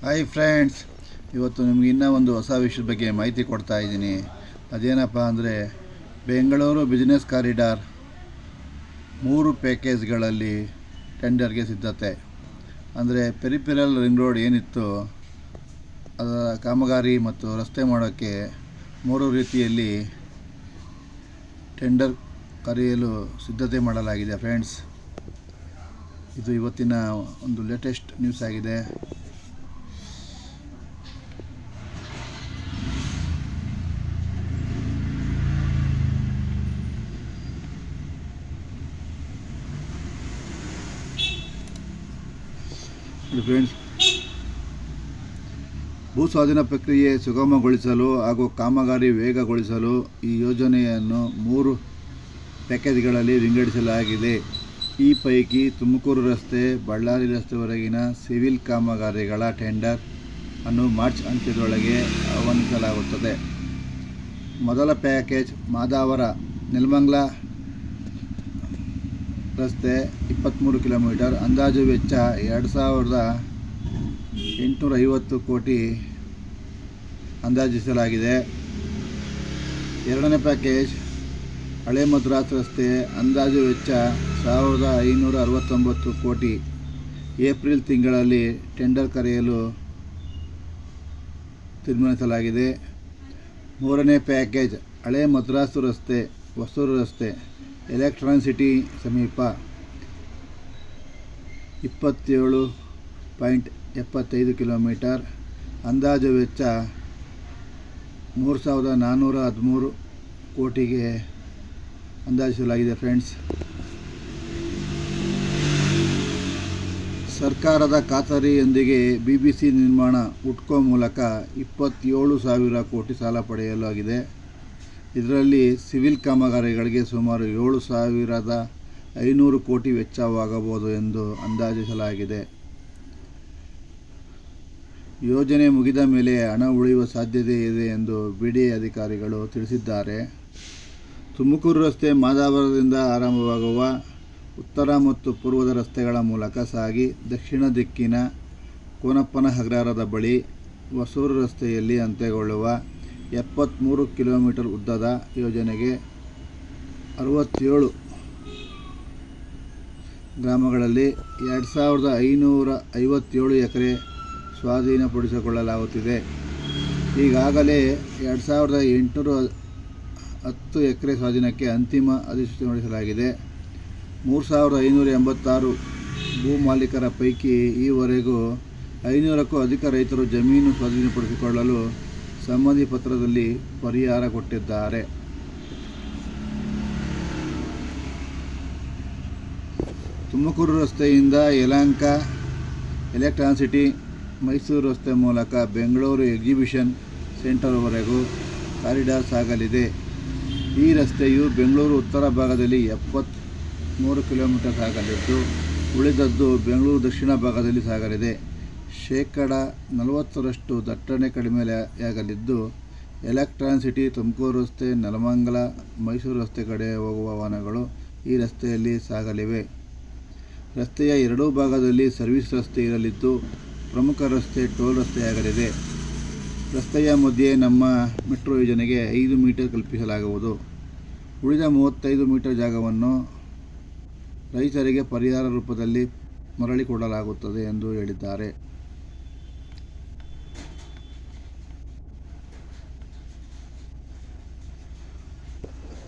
Hi friends, ಇವತ್ತು ನಿಮಗೆ ಇನ್ನೂ ಒಂದು ಹೊಸ ವಿಷಯದ ಬಗ್ಗೆ ಮಾಹಿತಿ ಕೊಡ್ತಾ ಇದ್ದೀನಿ. ಅದೇನಪ್ಪ ಅಂದರೆ, ಬೆಂಗಳೂರು ಬಿಸ್ನೆಸ್ ಕಾರಿಡಾರ್ 3 ಪ್ಯಾಕೇಜ್ಗಳಲ್ಲಿ ಟೆಂಡರ್ಗೆ ಸಿದ್ಧತೆ. ಅಂದರೆ ಪೆರಿಫೆರಲ್ ರಿಂಗ್ ರೋಡ್ ಏನಿತ್ತು ಅದರ ಕಾಮಗಾರಿ ಮತ್ತು ರಸ್ತೆ ಮಾಡೋಕ್ಕೆ 3 ರೀತಿಯಲ್ಲಿ ಟೆಂಡರ್ ಕರೆಯಲು ಸಿದ್ಧತೆ ಮಾಡಲಾಗಿದೆ. ಫ್ರೆಂಡ್ಸ್, ಇದು ಇವತ್ತಿನ ಒಂದು ಲೇಟೆಸ್ಟ್ ನ್ಯೂಸ್ ಆಗಿದೆ. ಫ್ರೆಂಡ್ಸ್, ಭೂ ಸ್ವಾಧೀನ ಪ್ರಕ್ರಿಯೆ ಸುಗಮಗೊಳಿಸಲು ಹಾಗೂ ಕಾಮಗಾರಿ ವೇಗಗೊಳಿಸಲು ಈ ಯೋಜನೆಯನ್ನು 3 ಪ್ಯಾಕೇಜ್ಗಳಲ್ಲಿ ವಿಂಗಡಿಸಲಾಗಿದೆ. ಈ ಪೈಕಿ ತುಮಕೂರು ರಸ್ತೆ, ಬಳ್ಳಾರಿ ರಸ್ತೆವರೆಗಿನ ಸಿವಿಲ್ ಕಾಮಗಾರಿಗಳ ಟೆಂಡರ್ ಅನ್ನು ಮಾರ್ಚ್ ಅಂತ್ಯದೊಳಗೆ ಆಹ್ವಾನಿಸಲಾಗುತ್ತದೆ. ಮೊದಲ ಪ್ಯಾಕೇಜ್ ಮಾದಾವರ ನೆಲಮಂಗಲ ರಸ್ತೆ 23 ಕಿಲೋಮೀಟರ್, ಅಂದಾಜು ವೆಚ್ಚ 2,850 ಕೋಟಿ ಅಂದಾಜಿಸಲಾಗಿದೆ. ಎರಡನೇ ಪ್ಯಾಕೇಜ್ ಹಳೆ ಮದ್ರಾಸ್ ರಸ್ತೆ, ಅಂದಾಜು ವೆಚ್ಚ 1,569 ಕೋಟಿ. ಏಪ್ರಿಲ್ ತಿಂಗಳಲ್ಲಿ ಟೆಂಡರ್ ಕರೆಯಲು ತೀರ್ಮಾನಿಸಲಾಗಿದೆ. ಮೂರನೇ ಪ್ಯಾಕೇಜ್ ಹಳೆ ಮದ್ರಾಸ್ ರಸ್ತೆ, ಹೊಸೂರು ರಸ್ತೆ, ಎಲೆಕ್ಟ್ರಾನಿಕ್ ಸಿಟಿ ಸಮೀಪ 27.75 ಕಿಲೋಮೀಟರ್, ಅಂದಾಜು ವೆಚ್ಚ 3,413 ಕೋಟಿಗೆ ಅಂದಾಜಿಸಲಾಗಿದೆ. ಫ್ರೆಂಡ್ಸ್, ಸರ್ಕಾರದ ಖಾತರಿಯೊಂದಿಗೆ BBC ನಿರ್ಮಾಣ ಹುಡ್ಕೋ ಮೂಲಕ 27,000 ಕೋಟಿ ಸಾಲ ಪಡೆಯಲಾಗಿದೆ. ಇದರಲ್ಲಿ ಸಿವಿಲ್ ಕಾಮಗಾರಿಗಳಿಗೆ ಸುಮಾರು 7,500 ಕೋಟಿ ವೆಚ್ಚವಾಗಬಹುದು ಎಂದು ಅಂದಾಜಿಸಲಾಗಿದೆ. ಯೋಜನೆ ಮುಗಿದ ಮೇಲೆ ಹಣ ಉಳಿಯುವ ಸಾಧ್ಯತೆ ಇದೆ ಎಂದು BDA ಅಧಿಕಾರಿಗಳು ತಿಳಿಸಿದ್ದಾರೆ. ತುಮಕೂರು ರಸ್ತೆ ಮಾದಾವರದಿಂದ ಆರಂಭವಾಗುವ ಉತ್ತರ ಮತ್ತು ಪೂರ್ವದ ರಸ್ತೆಗಳ ಮೂಲಕ ಸಾಗಿ ದಕ್ಷಿಣ ದಿಕ್ಕಿನ ಕೋನಪ್ಪನ ಅಗ್ರಹಾರದ ಬಳಿ ಹೊಸೂರು ರಸ್ತೆಯಲ್ಲಿ ಅಂತ್ಯಗೊಳ್ಳುವ 73 ಕಿಲೋಮೀಟರ್ ಉದ್ದದ ಯೋಜನೆಗೆ 67 ಗ್ರಾಮಗಳಲ್ಲಿ 2,557 ಎಕರೆ ಸ್ವಾಧೀನಪಡಿಸಿಕೊಳ್ಳಲಾಗುತ್ತಿದೆ. ಈಗಾಗಲೇ 2,810 ಎಕರೆ ಸ್ವಾಧೀನಕ್ಕೆ ಅಂತಿಮ ಅಧಿಸೂಚನೆ ಹೊರಡಿಸಲಾಗಿದೆ. 3,586 ಭೂ ಮಾಲೀಕರ ಪೈಕಿ ಈವರೆಗೂ 500ಕ್ಕೂ ಅಧಿಕ ರೈತರು ಜಮೀನು ಸ್ವಾಧೀನಪಡಿಸಿಕೊಳ್ಳಲು ಸಮ್ಮತಿ ಪತ್ರದಲ್ಲಿ ಪರಿಹಾರ ಕೊಟ್ಟಿದ್ದಾರೆ. ತುಮಕೂರು ರಸ್ತೆಯಿಂದ ಯಲಹಂಕ, ಎಲೆಕ್ಟ್ರಾನಿಕ್ ಸಿಟಿ, ಮೈಸೂರು ರಸ್ತೆ ಮೂಲಕ ಬೆಂಗಳೂರು ಎಕ್ಸಿಬಿಷನ್ ಸೆಂಟರ್ವರೆಗೂ ಕಾರಿಡಾರ್ ಸಾಗಲಿದೆ. ಈ ರಸ್ತೆಯು ಬೆಂಗಳೂರು ಉತ್ತರ ಭಾಗದಲ್ಲಿ 73 ಕಿಲೋಮೀಟರ್ ಸಾಗಲಿದ್ದು, ಉಳಿದದ್ದು ಬೆಂಗಳೂರು ದಕ್ಷಿಣ ಭಾಗದಲ್ಲಿ ಸಾಗಲಿದೆ. 40% ದಟ್ಟಣೆ ಕಡಿಮೆಯಾಗಲಿದ್ದು, ಎಲೆಕ್ಟ್ರಾನಿಕ್ ಸಿಟಿ, ತುಮಕೂರು ರಸ್ತೆ, ನೆಲಮಂಗಲ, ಮೈಸೂರು ರಸ್ತೆ ಕಡೆ ಹೋಗುವ ವಾಹನಗಳು ಈ ರಸ್ತೆಯಲ್ಲಿ ಸಾಗಲಿವೆ. ರಸ್ತೆಯ ಎರಡೂ ಭಾಗದಲ್ಲಿ ಸರ್ವಿಸ್ ರಸ್ತೆ ಇರಲಿದ್ದು, ಪ್ರಮುಖ ರಸ್ತೆ ಟೋಲ್ ರಸ್ತೆಯಾಗಲಿದೆ. ರಸ್ತೆಯ ಮಧ್ಯೆ ನಮ್ಮ ಮೆಟ್ರೋ ಯೋಜನೆಗೆ 5 ಮೀಟರ್ ಕಲ್ಪಿಸಲಾಗುವುದು. ಉಳಿದ 35 ಮೀಟರ್ ಜಾಗವನ್ನು ರೈತರಿಗೆ ಪರಿಹಾರ ರೂಪದಲ್ಲಿ ಮರಳಿ ಕೊಡಲಾಗುತ್ತದೆ ಎಂದು ಹೇಳಿದ್ದಾರೆ.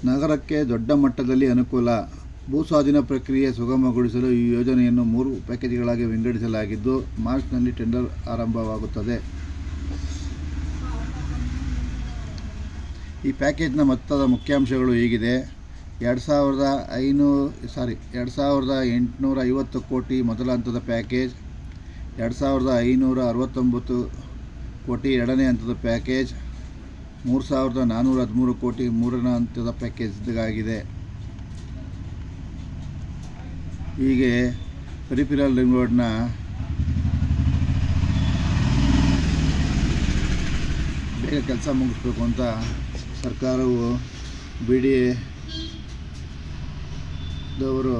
ನಗರಕ್ಕೆ ದೊಡ್ಡ ಮಟ್ಟದಲ್ಲಿ ಅನುಕೂಲ. ಭೂ ಸ್ವಾಧೀನ ಪ್ರಕ್ರಿಯೆ ಸುಗಮಗೊಳಿಸಲು ಈ ಯೋಜನೆಯನ್ನು 3 ಪ್ಯಾಕೇಜ್ಗಳಾಗಿ ವಿಂಗಡಿಸಲಾಗಿದ್ದು, ಮಾರ್ಚ್ನಲ್ಲಿ ಟೆಂಡರ್ ಆರಂಭವಾಗುತ್ತದೆ. ಈ ಪ್ಯಾಕೇಜ್ನ ಮೊತ್ತದ ಮುಖ್ಯಾಂಶಗಳು ಹೀಗಿದೆ. 2,850 ಕೋಟಿ ಮೊದಲ ಹಂತದ ಪ್ಯಾಕೇಜ್, 2,569 ಕೋಟಿ ಎರಡನೇ ಹಂತದ ಪ್ಯಾಕೇಜ್, 3,413 ಕೋಟಿ ಮೂರನೇ ಹಂತದ ಪ್ಯಾಕೇಜ್ಗಾಗಿದೆ. ಹೀಗೆ ಪೆರಿಫೆರಲ್ ರಿಂಗ್ ರೋಡ್ನ ಬೇಗ ಕೆಲಸ ಮುಗಿಸ್ಬೇಕು ಅಂತ ಸರ್ಕಾರವು BDA ದವರು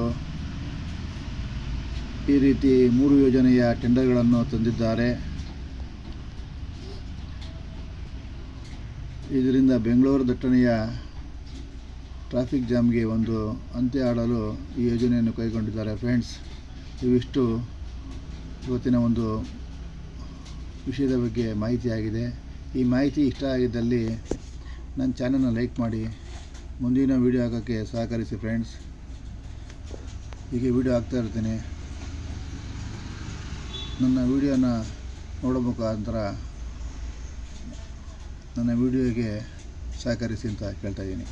ಈ ರೀತಿ 3 ಯೋಜನೆಯ ಟೆಂಡರ್ಗಳನ್ನು ತಂದಿದ್ದಾರೆ. ಇದರಿಂದ ಬೆಂಗಳೂರು ದಟ್ಟಣೆಯ ಟ್ರಾಫಿಕ್ ಜಾಮ್ಗೆ ಒಂದು ಅಂತ್ಯ ಆಡಲು ಈ ಯೋಜನೆಯನ್ನು ಕೈಗೊಂಡಿದ್ದಾರೆ ಫ್ರೆಂಡ್ಸ್. ಇವಿಷ್ಟು ಇವತ್ತಿನ ಒಂದು ವಿಷಯದ ಬಗ್ಗೆ ಮಾಹಿತಿಯಾಗಿದೆ. ಈ ಮಾಹಿತಿ ಇಷ್ಟ ಆಗಿದ್ದಲ್ಲಿ ನನ್ನ ಚಾನಲ್ನ ಲೈಕ್ ಮಾಡಿ ಮುಂದಿನ ವೀಡಿಯೋ ಹಾಕೋಕ್ಕೆ ಸಹಕರಿಸಿ ಫ್ರೆಂಡ್ಸ್. ಹೀಗೆ ವೀಡಿಯೋ ಹಾಕ್ತಾ ಇರ್ತೀನಿ. ನನ್ನ ವೀಡಿಯೋನ ನೋಡೋ ಮುಖಾಂತರ ನನ್ನ ವೀಡಿಯೋಗೆ ಸಹಕರಿಸಿ ಅಂತ ಕೇಳ್ತಾ ಇದ್ದೀನಿ.